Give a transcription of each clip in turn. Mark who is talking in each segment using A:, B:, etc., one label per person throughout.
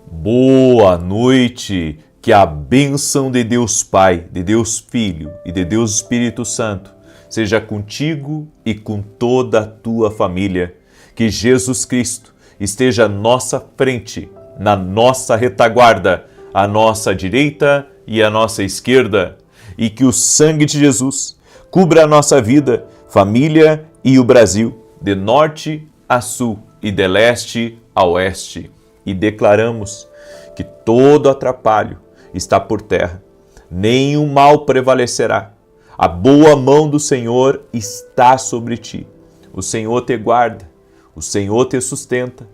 A: Boa noite, que a bênção de Deus Pai, de Deus Filho e de Deus Espírito Santo seja contigo e com toda a tua família. Que Jesus Cristo esteja à nossa frente, na nossa retaguarda, à nossa direita e à nossa esquerda. E que o sangue de Jesus cubra a nossa vida, família e o Brasil, de norte a sul e de leste a oeste. E declaramos que todo atrapalho está por terra, nenhum mal prevalecerá. A boa mão do Senhor está sobre ti. O Senhor te guarda, o Senhor te sustenta,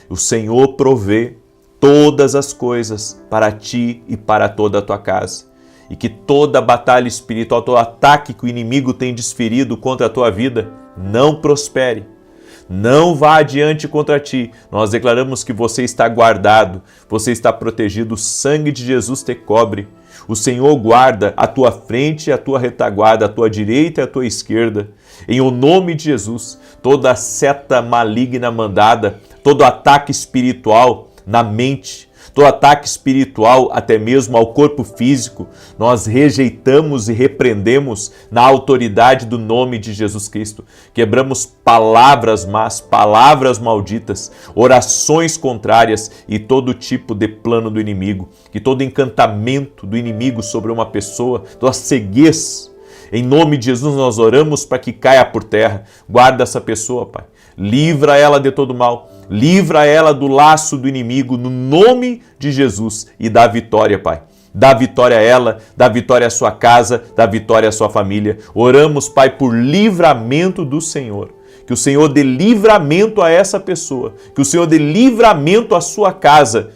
A: o Senhor provê todas as coisas para ti e para toda a tua casa. E que toda batalha espiritual, todo ataque que o inimigo tem desferido contra a tua vida, não prospere. Não vá adiante contra ti. Nós declaramos que você está guardado, você está protegido, o sangue de Jesus te cobre. O Senhor guarda a tua frente e a tua retaguarda, a tua direita e a tua esquerda. Em o nome de Jesus, toda seta maligna mandada, todo ataque espiritual na mente, todo ataque espiritual até mesmo ao corpo físico, nós rejeitamos e repreendemos na autoridade do nome de Jesus Cristo. Quebramos palavras más, palavras malditas, orações contrárias e todo tipo de plano do inimigo. Que todo encantamento do inimigo sobre uma pessoa, toda ceguez, em nome de Jesus nós oramos para que caia por terra. Guarda essa pessoa, Pai. Livra ela de todo mal. Livra ela do laço do inimigo, no nome de Jesus. E dá vitória, Pai. Dá vitória a ela, dá vitória à sua casa, dá vitória à sua família. Oramos, Pai, por livramento do Senhor. Que o Senhor dê livramento a essa pessoa. Que o Senhor dê livramento à sua casa.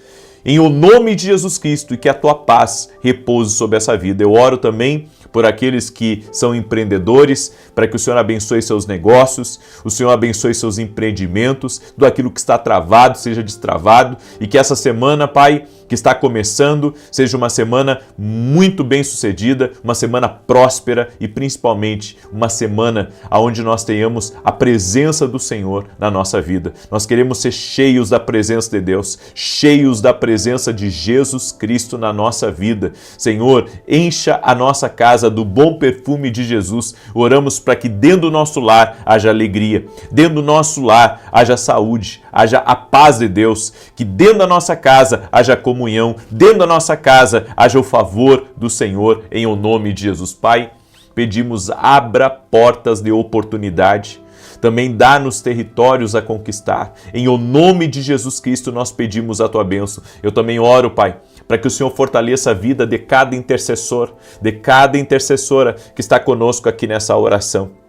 A: Em o nome de Jesus Cristo, e que a tua paz repouse sobre essa vida. Eu oro também por aqueles que são empreendedores, para que o Senhor abençoe seus negócios, o Senhor abençoe seus empreendimentos, tudo aquilo que está travado seja destravado, e que essa semana, Pai, que está começando, seja uma semana muito bem sucedida, uma semana próspera e principalmente uma semana onde nós tenhamos a presença do Senhor na nossa vida. Nós queremos ser cheios da presença de Deus, cheios da presença de Jesus Cristo na nossa vida. Senhor, encha a nossa casa do bom perfume de Jesus. Oramos para que dentro do nosso lar haja alegria, dentro do nosso lar haja saúde, haja a paz de Deus, que dentro da nossa casa haja comunhão, dentro da nossa casa haja o favor do Senhor, em o nome de Jesus. Pai, pedimos, abra portas de oportunidade, também dá-nos territórios a conquistar. Em o nome de Jesus Cristo nós pedimos a tua bênção. Eu também oro, Pai, para que o Senhor fortaleça a vida de cada intercessor, de cada intercessora que está conosco aqui nessa oração.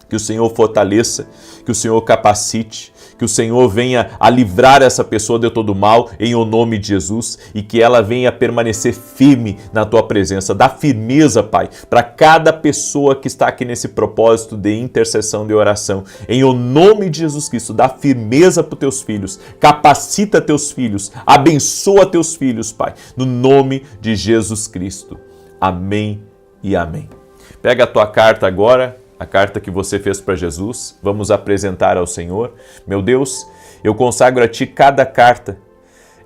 A: Que o Senhor fortaleça, que o Senhor capacite, que o Senhor venha a livrar essa pessoa de todo mal, em o nome de Jesus, e que ela venha a permanecer firme na tua presença. Dá firmeza, Pai, para cada pessoa que está aqui nesse propósito de intercessão, de oração. Em o nome de Jesus Cristo, dá firmeza para os teus filhos, capacita teus filhos, abençoa teus filhos, Pai, no nome de Jesus Cristo. Amém e amém. Pega a tua carta agora, a carta que você fez para Jesus, vamos apresentar ao Senhor. Meu Deus, eu consagro a Ti cada carta.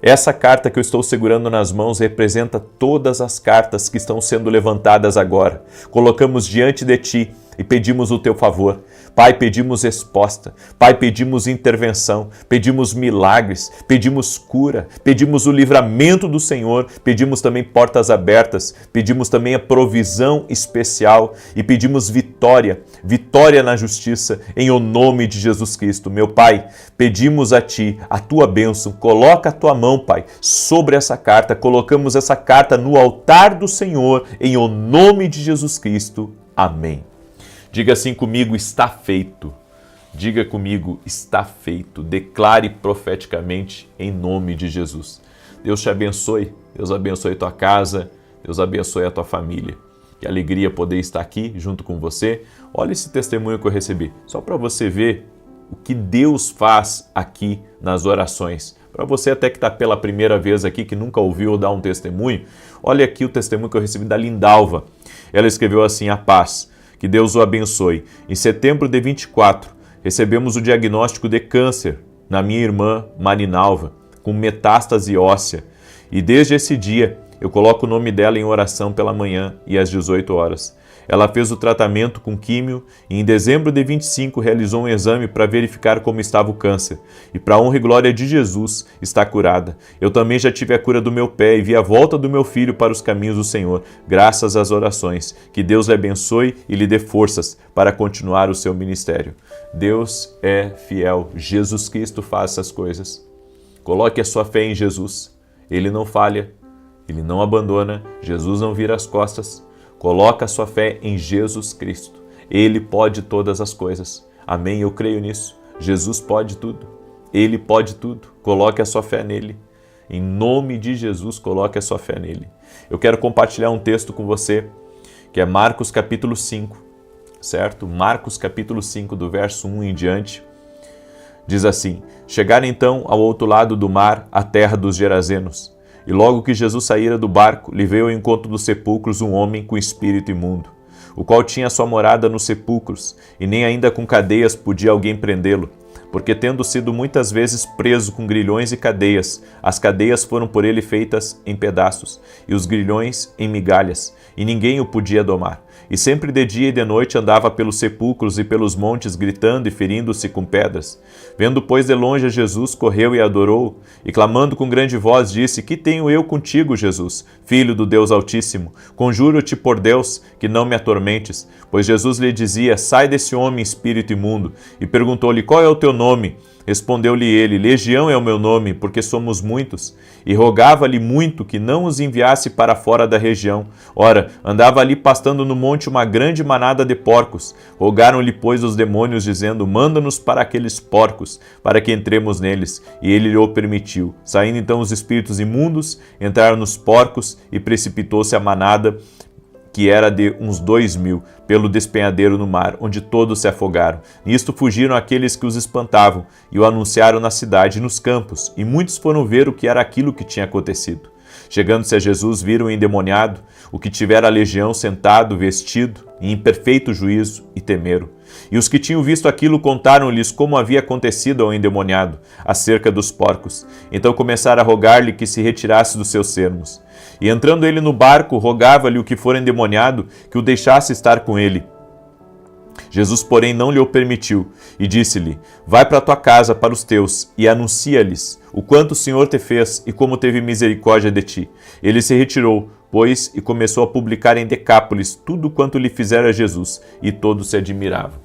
A: Essa carta que eu estou segurando nas mãos representa todas as cartas que estão sendo levantadas agora. Colocamos diante de Ti e pedimos o Teu favor. Pai, pedimos resposta. Pai, pedimos intervenção. Pedimos milagres. Pedimos cura. Pedimos o livramento do Senhor. Pedimos também portas abertas. Pedimos também a provisão especial. E pedimos vitória. Vitória na justiça. Em o nome de Jesus Cristo. Meu Pai, pedimos a Ti a Tua bênção. Coloca a Tua mão, Pai, sobre essa carta. Colocamos essa carta no altar do Senhor. Em o nome de Jesus Cristo. Amém. Diga assim comigo, está feito. Diga comigo, está feito. Declare profeticamente em nome de Jesus. Deus te abençoe. Deus abençoe a tua casa. Deus abençoe a tua família. Que alegria poder estar aqui junto com você. Olha esse testemunho que eu recebi. Só para você ver o que Deus faz aqui nas orações. Para você até que está pela primeira vez aqui, que nunca ouviu ou dá um testemunho, olha aqui o testemunho que eu recebi da Lindalva. Ela escreveu assim, a paz. Que Deus o abençoe. Em setembro de 24, recebemos o diagnóstico de câncer na minha irmã Marinalva. com metástase óssea. E desde esse dia, eu coloco o nome dela em oração pela manhã e às 18 horas. Ela fez o tratamento com químio e em dezembro de 25 realizou um exame para verificar como estava o câncer. E para a honra e glória de Jesus, está curada. Eu também já tive a cura do meu pé e vi a volta do meu filho para os caminhos do Senhor, graças às orações. Que Deus lhe abençoe e lhe dê forças para continuar o seu ministério. Deus é fiel. Jesus Cristo faz essas coisas. Coloque a sua fé em Jesus. Ele não falha, Ele não abandona, Jesus não vira as costas. Coloca a sua fé em Jesus Cristo. Ele pode todas as coisas. Amém? Eu creio nisso. Jesus pode tudo. Ele pode tudo. Coloque a sua fé nele. Em nome de Jesus, coloque a sua fé nele. Eu quero compartilhar um texto com você, que é Marcos capítulo 5, certo? Marcos capítulo 5, do verso 1 em diante. Diz assim: Chegaram então ao outro lado do mar, a terra dos Gerazenos. E logo que Jesus saíra do barco, lhe veio ao encontro dos sepulcros um homem com espírito imundo, o qual tinha sua morada nos sepulcros, e nem ainda com cadeias podia alguém prendê-lo, porque tendo sido muitas vezes preso com grilhões e cadeias, as cadeias foram por ele feitas em pedaços, e os grilhões em migalhas, e ninguém o podia domar. E sempre de dia e de noite andava pelos sepulcros e pelos montes, gritando e ferindo-se com pedras. Vendo, pois, de longe a Jesus, correu e adorou, e clamando com grande voz, disse: Que tenho eu contigo, Jesus, Filho do Deus Altíssimo? Conjuro-te por Deus que não me atormentes. Pois Jesus lhe dizia: Sai desse homem, espírito imundo. E perguntou-lhe: Qual é o teu nome? Respondeu-lhe ele: Legião é o meu nome, porque somos muitos. E rogava-lhe muito que não os enviasse para fora da região. Ora, andava ali pastando no monte uma grande manada de porcos. Rogaram-lhe, pois, os demônios, dizendo: Manda-nos para aqueles porcos, para que entremos neles. E ele lhe o permitiu. Saindo então os espíritos imundos, entraram nos porcos, e precipitou-se a manada, que era de uns 2.000, pelo despenhadeiro no mar, onde todos se afogaram. Nisto fugiram aqueles que os espantavam, e o anunciaram na cidade e nos campos, e muitos foram ver o que era aquilo que tinha acontecido. Chegando-se a Jesus, viram o endemoniado, o que tivera a legião, sentado, vestido, e em perfeito juízo, e temeram. E os que tinham visto aquilo contaram-lhes como havia acontecido ao endemoniado, acerca dos porcos. Então começaram a rogar-lhe que se retirasse dos seus sermos. E entrando ele no barco, rogava-lhe o que for endemoniado que o deixasse estar com ele. Jesus, porém, não lhe o permitiu, e disse-lhe: Vai para tua casa, para os teus, e anuncia-lhes o quanto o Senhor te fez e como teve misericórdia de ti. Ele se retirou, pois, e começou a publicar em Decápolis tudo quanto lhe fizera Jesus, e todos se admiravam.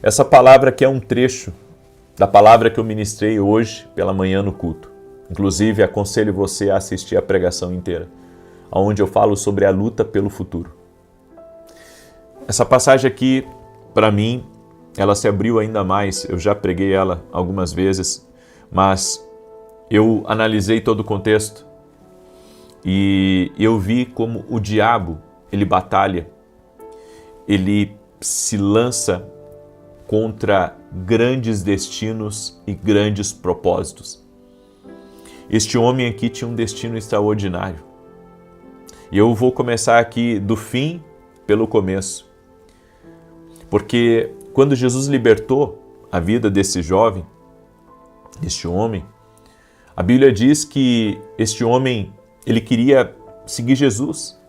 A: Essa palavra aqui é um trecho da palavra que eu ministrei hoje pela manhã no culto. Inclusive, aconselho você a assistir a pregação inteira, onde eu falo sobre a luta pelo futuro. Essa passagem aqui, para mim, ela se abriu ainda mais. Eu já preguei ela algumas vezes, mas eu analisei todo o contexto e eu vi como o diabo, ele batalha, ele se lança contra grandes destinos e grandes propósitos. Este homem aqui tinha um destino extraordinário. E eu vou começar aqui do fim pelo começo. Porque quando Jesus libertou a vida desse jovem, deste homem, a Bíblia diz que este homem, ele queria seguir Jesus.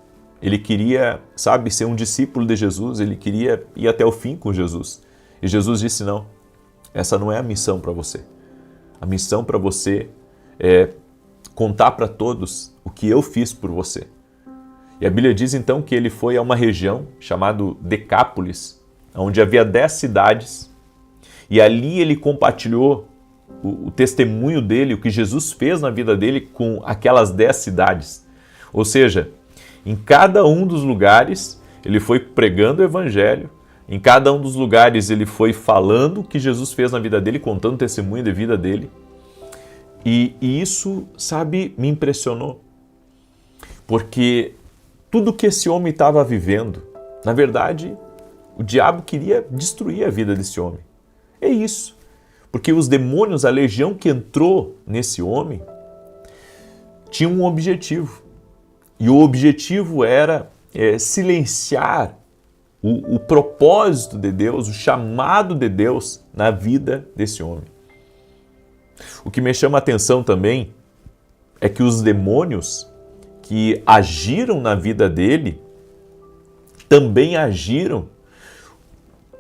A: Ele queria, ser um discípulo de Jesus, ele queria ir até o fim com Jesus. E Jesus disse: não, essa não é a missão para você. A missão para você é contar para todos o que eu fiz por você. E a Bíblia diz então que ele foi a uma região chamada Decápolis, onde havia 10 cidades, e ali ele compartilhou o testemunho dele, o que Jesus fez na vida dele com aquelas 10 cidades. Ou seja, em cada um dos lugares ele foi pregando o evangelho, em cada um dos lugares ele foi falando o que Jesus fez na vida dele, contando o testemunho de vida dele. E isso, me impressionou. Porque tudo que esse homem estava vivendo, na verdade, o diabo queria destruir a vida desse homem. É isso. Porque os demônios, a legião que entrou nesse homem, tinha um objetivo. E o objetivo era silenciar o propósito de Deus, o chamado de Deus na vida desse homem. O que me chama a atenção também é que os demônios que agiram na vida dele também agiram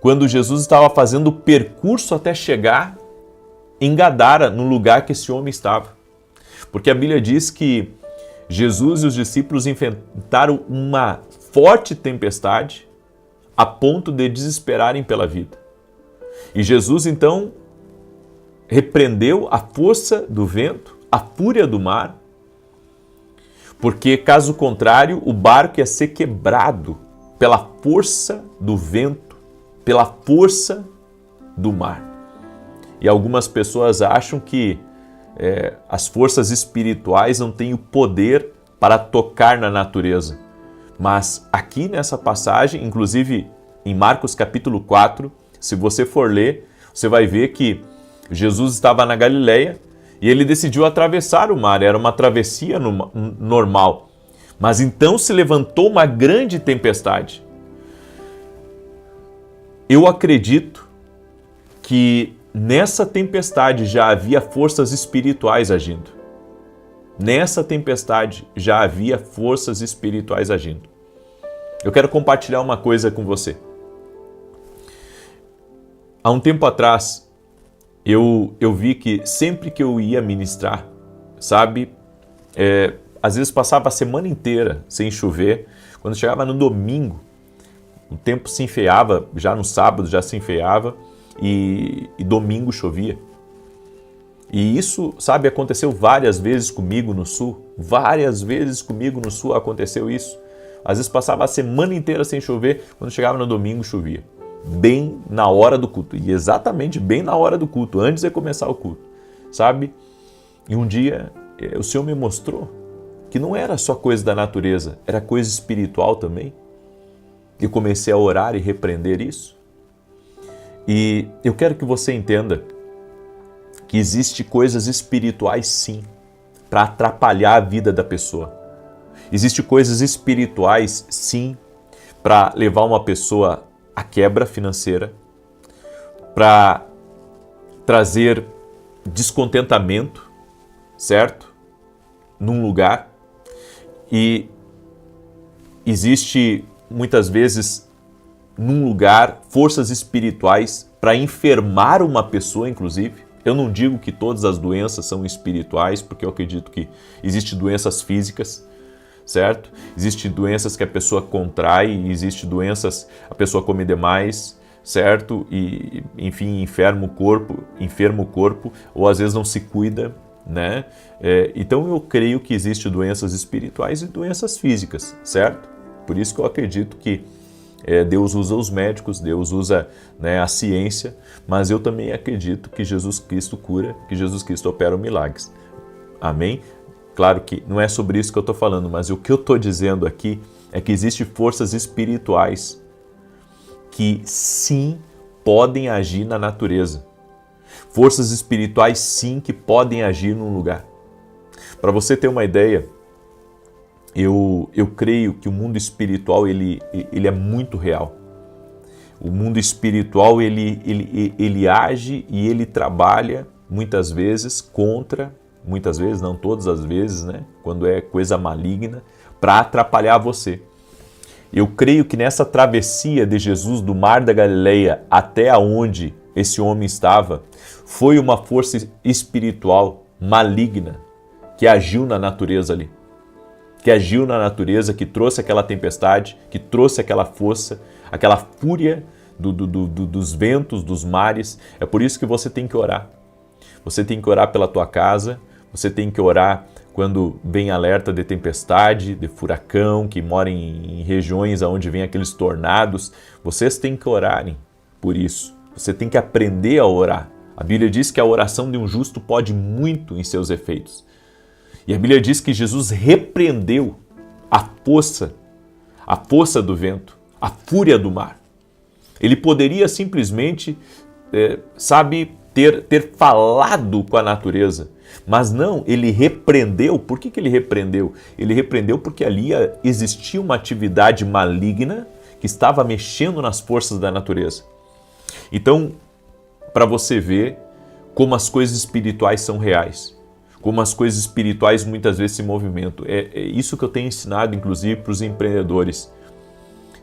A: quando Jesus estava fazendo o percurso até chegar em Gadara, no lugar que esse homem estava. Porque a Bíblia diz que Jesus e os discípulos enfrentaram uma forte tempestade a ponto de desesperarem pela vida. E Jesus então repreendeu a força do vento, a fúria do mar, porque caso contrário o barco ia ser quebrado pela força do vento, pela força do mar. E algumas pessoas acham que as forças espirituais não têm o poder para tocar na natureza. Mas aqui nessa passagem, inclusive em Marcos capítulo 4, se você for ler, você vai ver que Jesus estava na Galileia e ele decidiu atravessar o mar, era uma travessia normal. Mas então se levantou uma grande tempestade. Eu acredito que nessa tempestade já havia forças espirituais agindo. Nessa tempestade já havia forças espirituais agindo. Eu quero compartilhar uma coisa com você. Há um tempo atrás, eu vi que sempre que eu ia ministrar, sabe, às vezes passava a semana inteira sem chover. Quando chegava no domingo, o tempo se enfeiava, já no sábado já se enfeiava e domingo chovia. E isso, sabe, aconteceu várias vezes comigo no Sul. Várias vezes comigo no Sul aconteceu isso. Às vezes passava a semana inteira sem chover, quando chegava no domingo chovia. Bem na hora do culto. E exatamente bem na hora do culto, antes de começar o culto. Sabe? E um dia o Senhor me mostrou que não era só coisa da natureza, era coisa espiritual também. Eu comecei a orar e repreender isso. E eu quero que você entenda que existe coisas espirituais sim, para atrapalhar a vida da pessoa. Existe coisas espirituais sim, para levar uma pessoa à quebra financeira, para trazer descontentamento, certo? Num lugar. E existe muitas vezes num lugar forças espirituais para enfermar uma pessoa, inclusive. Eu não digo que todas as doenças são espirituais, porque eu acredito que existem doenças físicas, certo? Existem doenças que a pessoa contrai, existem doenças a pessoa come demais, certo? E, enfim, enferma o corpo, ou às vezes não se cuida, né? Então eu creio que existem doenças espirituais e doenças físicas, certo? Por isso que eu acredito que Deus usa os médicos, Deus usa, né, a ciência, mas eu também acredito que Jesus Cristo cura, que Jesus Cristo opera milagres. Amém? Claro que não é sobre isso que eu estou falando, mas o que eu estou dizendo aqui é que existem forças espirituais que sim podem agir na natureza. Forças espirituais sim que podem agir num lugar. Para você ter uma ideia, eu creio que o mundo espiritual ele é muito real. O mundo espiritual ele age e ele trabalha muitas vezes muitas vezes, não todas as vezes, né? Quando é coisa maligna, para atrapalhar você. Eu creio que nessa travessia de Jesus do Mar da Galileia até onde esse homem estava, foi uma força espiritual maligna que agiu na natureza ali. Que agiu na natureza, que trouxe aquela tempestade, que trouxe aquela força, aquela fúria dos ventos, dos mares. É por isso que você tem que orar. Você tem que orar pela tua casa, você tem que orar quando vem alerta de tempestade, de furacão, que mora em regiões onde vem aqueles tornados. Vocês têm que orarem por isso. Você tem que aprender a orar. A Bíblia diz que a oração de um justo pode muito em seus efeitos. E a Bíblia diz que Jesus repreendeu a força do vento, a fúria do mar. Ele poderia simplesmente, ter falado com a natureza, mas não, ele repreendeu. Por que ele repreendeu? Ele repreendeu porque ali existia uma atividade maligna que estava mexendo nas forças da natureza. Então, para você ver como as coisas espirituais são reais, como as coisas espirituais muitas vezes se movimentam. É isso que eu tenho ensinado, inclusive, para os empreendedores.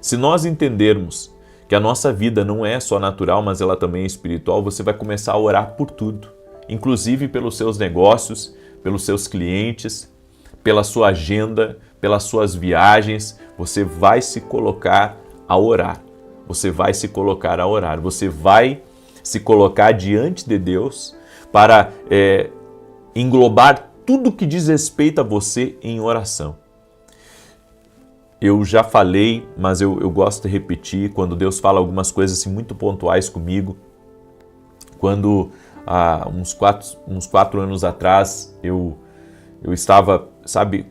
A: Se nós entendermos que a nossa vida não é só natural, mas ela também é espiritual, você vai começar a orar por tudo, inclusive pelos seus negócios, pelos seus clientes, pela sua agenda, pelas suas viagens. Você vai se colocar a orar. Você vai se colocar a orar. Você vai se colocar diante de Deus para englobar tudo que diz respeito a você em oração. Eu já falei, mas eu gosto de repetir, quando Deus fala algumas coisas assim, muito pontuais comigo. Quando, uns 4 anos atrás, eu estava,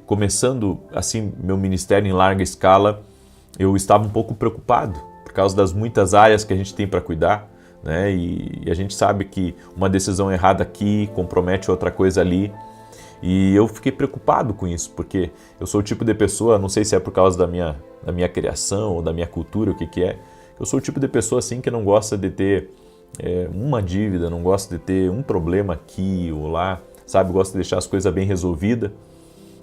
A: começando assim meu ministério em larga escala, eu estava um pouco preocupado por causa das muitas áreas que a gente tem para cuidar, né? E a gente sabe que uma decisão errada aqui compromete outra coisa ali. E eu fiquei preocupado com isso, porque eu sou o tipo de pessoa, não sei se é por causa da minha criação ou da minha cultura, o que é, eu sou o tipo de pessoa assim que não gosta de ter uma dívida, não gosta de ter um problema aqui ou lá, gosta de deixar as coisas bem resolvidas.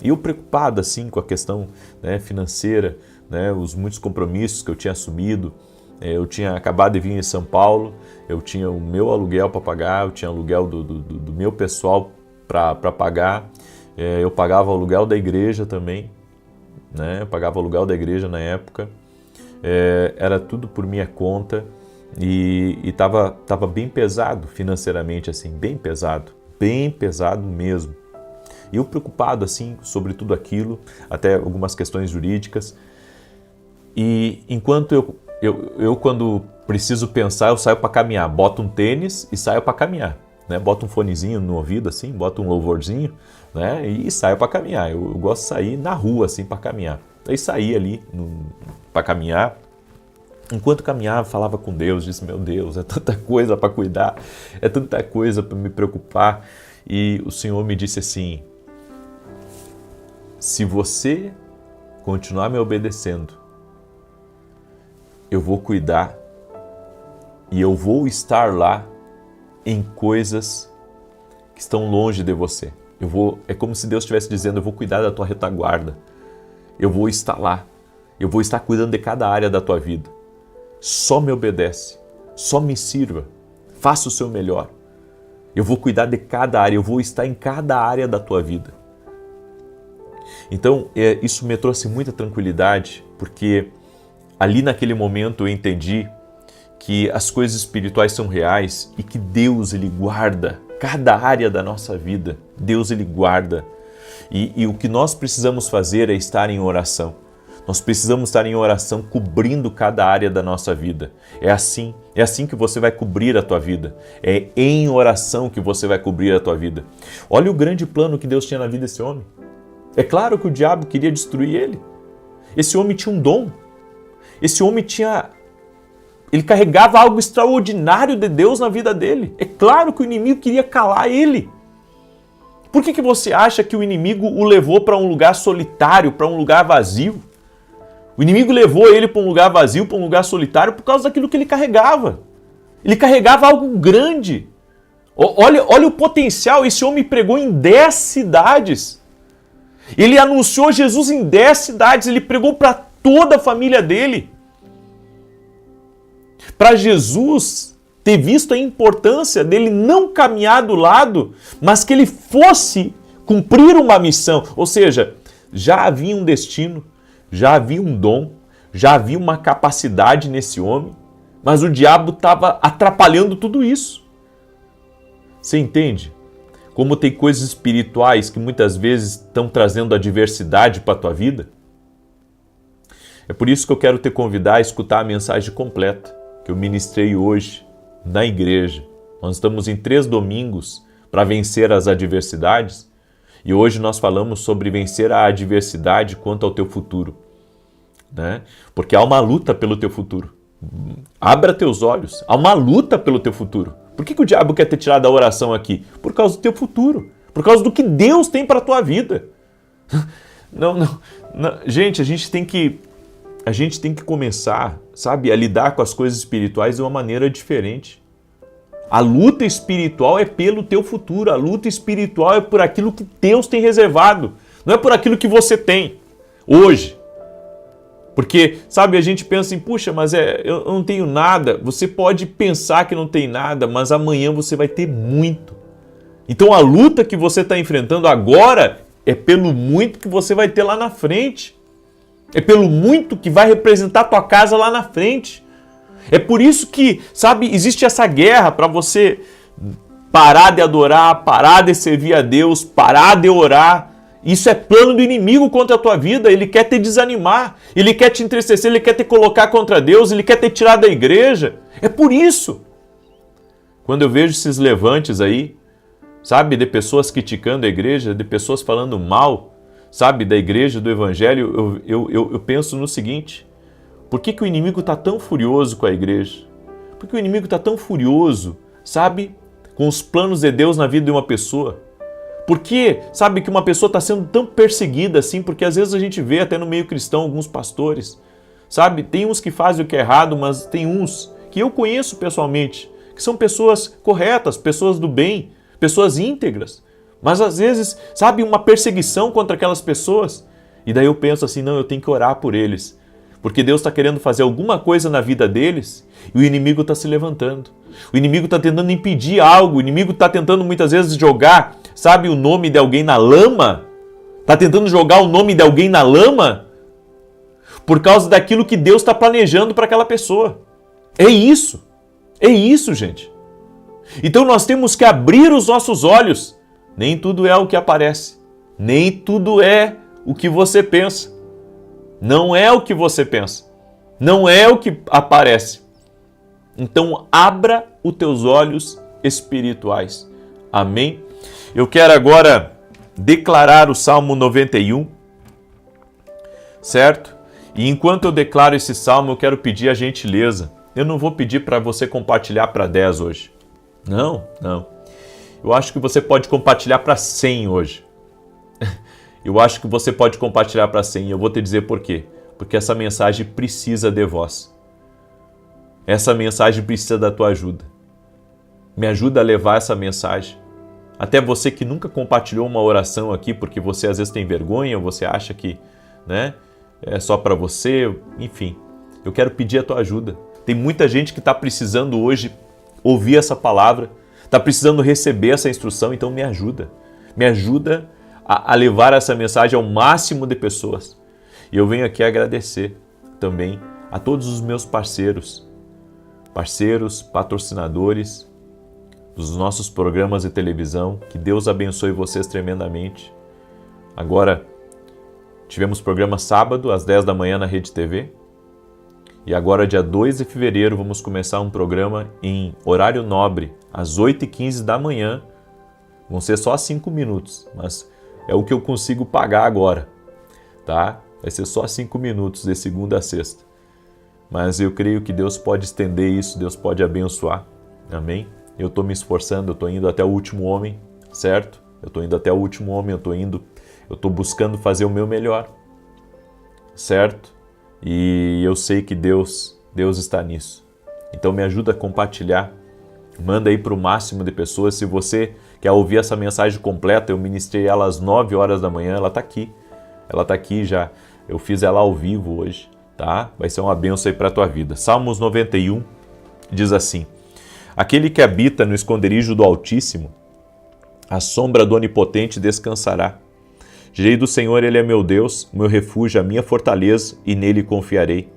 A: E eu preocupado assim com a questão, né, financeira, né, os muitos compromissos que eu tinha assumido. Eu tinha acabado de vir em São Paulo, eu tinha o meu aluguel para pagar, eu tinha aluguel do meu pessoal para pagar, eu pagava o aluguel da igreja também, né? Eu pagava o aluguel da igreja na época, era tudo por minha conta e tava bem pesado financeiramente, assim, bem pesado mesmo. E eu preocupado assim sobre tudo aquilo, até algumas questões jurídicas. E enquanto eu quando preciso pensar, eu saio para caminhar, boto um tênis e saio para caminhar. Né, boto um fonezinho no ouvido, assim, boto um louvorzinho, né, e saio para caminhar. Eu gosto de sair na rua, assim, para caminhar. Aí saí ali para caminhar. Enquanto caminhava, falava com Deus, disse: meu Deus, é tanta coisa para cuidar, é tanta coisa para me preocupar. E o Senhor me disse assim: se você continuar me obedecendo, eu vou cuidar e eu vou estar lá em coisas que estão longe de você. É como se Deus estivesse dizendo: eu vou cuidar da tua retaguarda, eu vou estar lá, eu vou estar cuidando de cada área da tua vida. Só me obedece, só me sirva, faça o seu melhor. Eu vou cuidar de cada área, eu vou estar em cada área da tua vida. Então, isso me trouxe muita tranquilidade, porque ali naquele momento eu entendi que as coisas espirituais são reais e que Deus, Ele guarda cada área da nossa vida. Deus, Ele guarda. E o que nós precisamos fazer é estar em oração. Nós precisamos estar em oração cobrindo cada área da nossa vida. É assim que você vai cobrir a tua vida. É em oração que você vai cobrir a tua vida. Olha o grande plano que Deus tinha na vida desse homem. É claro que o diabo queria destruir ele. Esse homem tinha um dom. Esse homem ele carregava algo extraordinário de Deus na vida dele. É claro que o inimigo queria calar ele. Por que você acha que o inimigo o levou para um lugar solitário, para um lugar vazio? O inimigo levou ele para um lugar vazio, para um lugar solitário, por causa daquilo que ele carregava. Ele carregava algo grande. Olha o potencial. Esse homem pregou em 10 cidades. Ele anunciou Jesus em 10 cidades. Ele pregou para toda a família dele. Para Jesus ter visto a importância dele não caminhar do lado, mas que ele fosse cumprir uma missão. Ou seja, já havia um destino, já havia um dom, já havia uma capacidade nesse homem, mas o diabo estava atrapalhando tudo isso. Você entende? Como tem coisas espirituais que muitas vezes estão trazendo adversidade para a tua vida? É por isso que eu quero te convidar a escutar a mensagem completa que eu ministrei hoje na igreja. Nós estamos em 3 domingos para vencer as adversidades e hoje nós falamos sobre vencer a adversidade quanto ao teu futuro, né? Porque há uma luta pelo teu futuro. Abra teus olhos, há uma luta pelo teu futuro. Por que o diabo quer te tirar da oração aqui? Por causa do teu futuro, por causa do que Deus tem para a tua vida. Não. Gente, a gente tem que começar, a lidar com as coisas espirituais de uma maneira diferente. A luta espiritual é pelo teu futuro, a luta espiritual é por aquilo que Deus tem reservado, não é por aquilo que você tem hoje. Porque, sabe, a gente pensa assim, puxa, mas eu não tenho nada. Você pode pensar que não tem nada, mas amanhã você vai ter muito. Então a luta que você está enfrentando agora é pelo muito que você vai ter lá na frente. É pelo muito que vai representar a tua casa lá na frente. É por isso que, sabe, existe essa guerra para você parar de adorar, parar de servir a Deus, parar de orar. Isso é plano do inimigo contra a tua vida. Ele quer te desanimar, ele quer te entristecer, ele quer te colocar contra Deus, ele quer te tirar da igreja. É por isso. Quando eu vejo esses levantes aí, sabe, de pessoas criticando a igreja, de pessoas falando mal, sabe, da igreja, do evangelho, eu penso no seguinte: por que o inimigo está tão furioso com a igreja? Por que o inimigo está tão furioso, sabe, com os planos de Deus na vida de uma pessoa? Por que, sabe, que uma pessoa está sendo tão perseguida assim? Porque às vezes a gente vê até no meio cristão alguns pastores, sabe, tem uns que fazem o que é errado, mas tem uns que eu conheço pessoalmente, que são pessoas corretas, pessoas do bem, pessoas íntegras, mas às vezes, sabe, uma perseguição contra aquelas pessoas. E daí eu penso assim, não, eu tenho que orar por eles, porque Deus está querendo fazer alguma coisa na vida deles e o inimigo está se levantando. O inimigo está tentando impedir algo, o inimigo está tentando muitas vezes jogar, sabe, o nome de alguém na lama. Está tentando jogar o nome de alguém na lama por causa daquilo que Deus está planejando para aquela pessoa. É isso, gente. Então nós temos que abrir os nossos olhos. Nem tudo é o que aparece, nem tudo é o que você pensa. Não é o que você pensa, não é o que aparece. Então abra os teus olhos espirituais. Amém? Eu quero agora declarar o Salmo 91, certo? E enquanto eu declaro esse salmo, eu quero pedir a gentileza. Eu não vou pedir para você compartilhar para 10 hoje. Não. Eu acho que você pode compartilhar para 100 hoje. Eu acho que você pode compartilhar para 100 e eu vou te dizer por quê. Porque essa mensagem precisa de vós. Essa mensagem precisa da tua ajuda. Me ajuda a levar essa mensagem. Até você que nunca compartilhou uma oração aqui, porque você às vezes tem vergonha, ou você acha que, né, é só para você, enfim. Eu quero pedir a tua ajuda. Tem muita gente que está precisando hoje ouvir essa palavra, está precisando receber essa instrução, então me ajuda. Me ajuda a levar essa mensagem ao máximo de pessoas. E eu venho aqui agradecer também a todos os meus parceiros, patrocinadores dos nossos programas de televisão. Que Deus abençoe vocês tremendamente. Agora, tivemos programa sábado às 10 da manhã na Rede TV. E agora, dia 2 de fevereiro, vamos começar um programa em horário nobre, às 8h15 da manhã. Vão ser só 5 minutos, mas é o que eu consigo pagar agora, tá? Vai ser só 5 minutos de segunda a sexta. Mas eu creio que Deus pode estender isso, Deus pode abençoar. Amém? Eu estou me esforçando, eu estou indo até o último homem, certo? Eu estou indo até o último homem, eu estou buscando fazer o meu melhor, certo? E eu sei que Deus está nisso. Então me ajuda a compartilhar. Manda aí para o máximo de pessoas. Se você quer ouvir essa mensagem completa, eu ministrei ela às 9 horas da manhã, ela está aqui. Ela está aqui já. Eu fiz ela ao vivo hoje, tá? Vai ser uma bênção aí para a tua vida. Salmos 91 diz assim: aquele que habita no esconderijo do Altíssimo, a sombra do Onipotente descansará. Direi do Senhor, Ele é meu Deus, o meu refúgio, a minha fortaleza, e nele confiarei.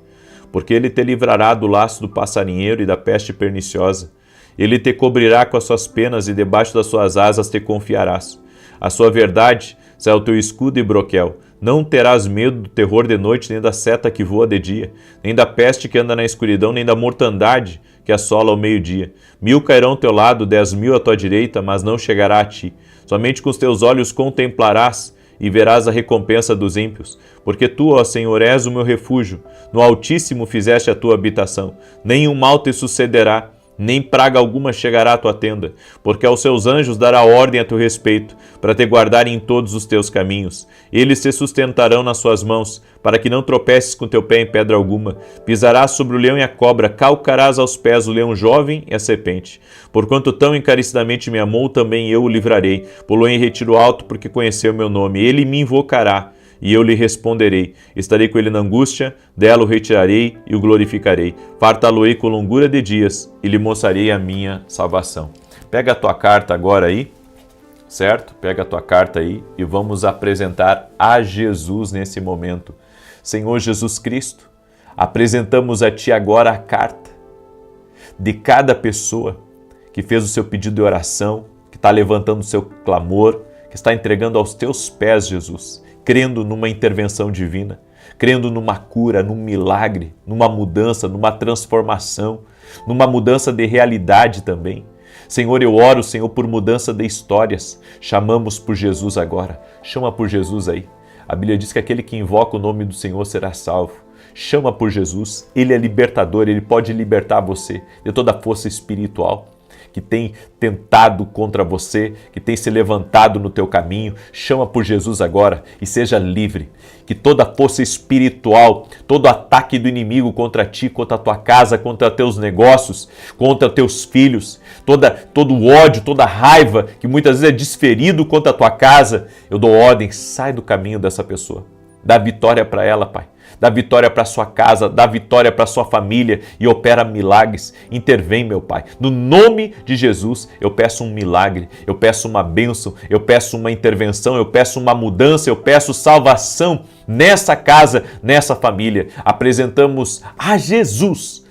A: Porque Ele te livrará do laço do passarinheiro e da peste perniciosa. Ele te cobrirá com as suas penas e debaixo das suas asas te confiarás. A sua verdade será o teu escudo e broquel. Não terás medo do terror de noite, nem da seta que voa de dia, nem da peste que anda na escuridão, nem da mortandade que assola ao meio-dia. 1000 cairão ao teu lado, 10.000 à tua direita, mas não chegará a ti. Somente com os teus olhos contemplarás e verás a recompensa dos ímpios. Porque tu, ó Senhor, és o meu refúgio, no Altíssimo fizeste a tua habitação. Nenhum mal te sucederá, nem praga alguma chegará à tua tenda, porque aos seus anjos dará ordem a teu respeito, para te guardarem em todos os teus caminhos. Eles te sustentarão nas suas mãos, para que não tropeces com teu pé em pedra alguma. Pisarás sobre o leão e a cobra, calcarás aos pés o leão jovem e a serpente. Porquanto tão encarecidamente me amou, também eu o livrarei. Pô-lo em retiro alto, porque conheceu o meu nome. Ele me invocará, e eu lhe responderei. Estarei com ele na angústia, dela o retirarei e o glorificarei. Fartá-lo-ei com longura de dias e lhe mostrarei a minha salvação. Pega a tua carta agora aí, certo? Pega a tua carta aí e vamos apresentar a Jesus nesse momento. Senhor Jesus Cristo, apresentamos a Ti agora a carta de cada pessoa que fez o seu pedido de oração, que está levantando o seu clamor, que está entregando aos Teus pés, Jesus, crendo numa intervenção divina, crendo numa cura, num milagre, numa mudança, numa transformação, numa mudança de realidade também. Senhor, eu oro, Senhor, por mudança de histórias. Chamamos por Jesus agora. Chama por Jesus aí. A Bíblia diz que aquele que invoca o nome do Senhor será salvo. Chama por Jesus. Ele é libertador, Ele pode libertar você de toda a força espiritual que tem tentado contra você, que tem se levantado no teu caminho. Chama por Jesus agora e seja livre. Que toda força espiritual, todo ataque do inimigo contra ti, contra a tua casa, contra teus negócios, contra teus filhos, todo o ódio, toda a raiva que muitas vezes é desferido contra a tua casa, eu dou ordem, sai do caminho dessa pessoa. Dá vitória para ela, Pai. Dá vitória para sua casa, dá vitória para sua família e opera milagres. Intervém, meu Pai. No nome de Jesus, eu peço um milagre, eu peço uma bênção, eu peço uma intervenção, eu peço uma mudança, eu peço salvação nessa casa, nessa família. Apresentamos a Jesus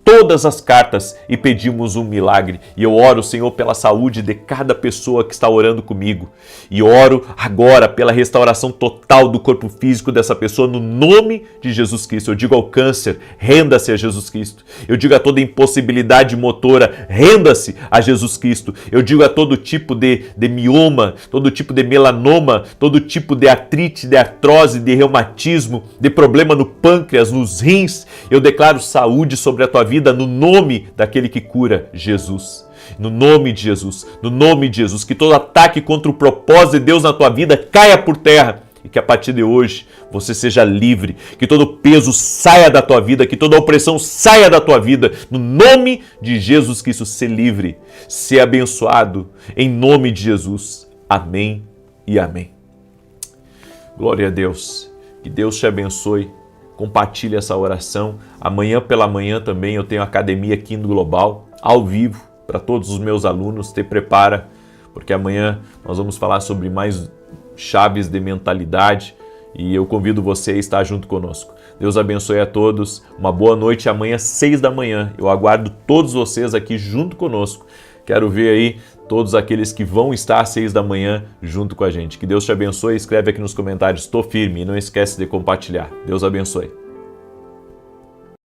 A: todas as cartas e pedimos um milagre. E eu oro, Senhor, pela saúde de cada pessoa que está orando comigo. E oro agora pela restauração total do corpo físico dessa pessoa no nome de Jesus Cristo. Eu digo ao câncer, renda-se a Jesus Cristo. Eu digo a toda impossibilidade motora, renda-se a Jesus Cristo. Eu digo a todo tipo de mioma, todo tipo de melanoma, todo tipo de artrite, de artrose, de reumatismo, de problema no pâncreas, nos rins. Eu declaro saúde sobre a tua vida no nome daquele que cura, Jesus. No nome de Jesus, no nome de Jesus, que todo ataque contra o propósito de Deus na tua vida caia por terra e que a partir de hoje você seja livre, que todo peso saia da tua vida, que toda opressão saia da tua vida. No nome de Jesus Cristo, ser livre, ser abençoado, em nome de Jesus. Amém e amém. Glória a Deus. Que Deus te abençoe. Compartilhe essa oração. Amanhã pela manhã também eu tenho academia aqui no Global, ao vivo, para todos os meus alunos. Te prepara, porque amanhã nós vamos falar sobre mais chaves de mentalidade e eu convido você a estar junto conosco. Deus abençoe a todos. Uma boa noite. Amanhã, 6 da manhã. Eu aguardo todos vocês aqui junto conosco. Quero ver aí todos aqueles que vão estar às 6 da manhã junto com a gente. Que Deus te abençoe. Escreve aqui nos comentários, estou firme, e não esquece de compartilhar. Deus abençoe.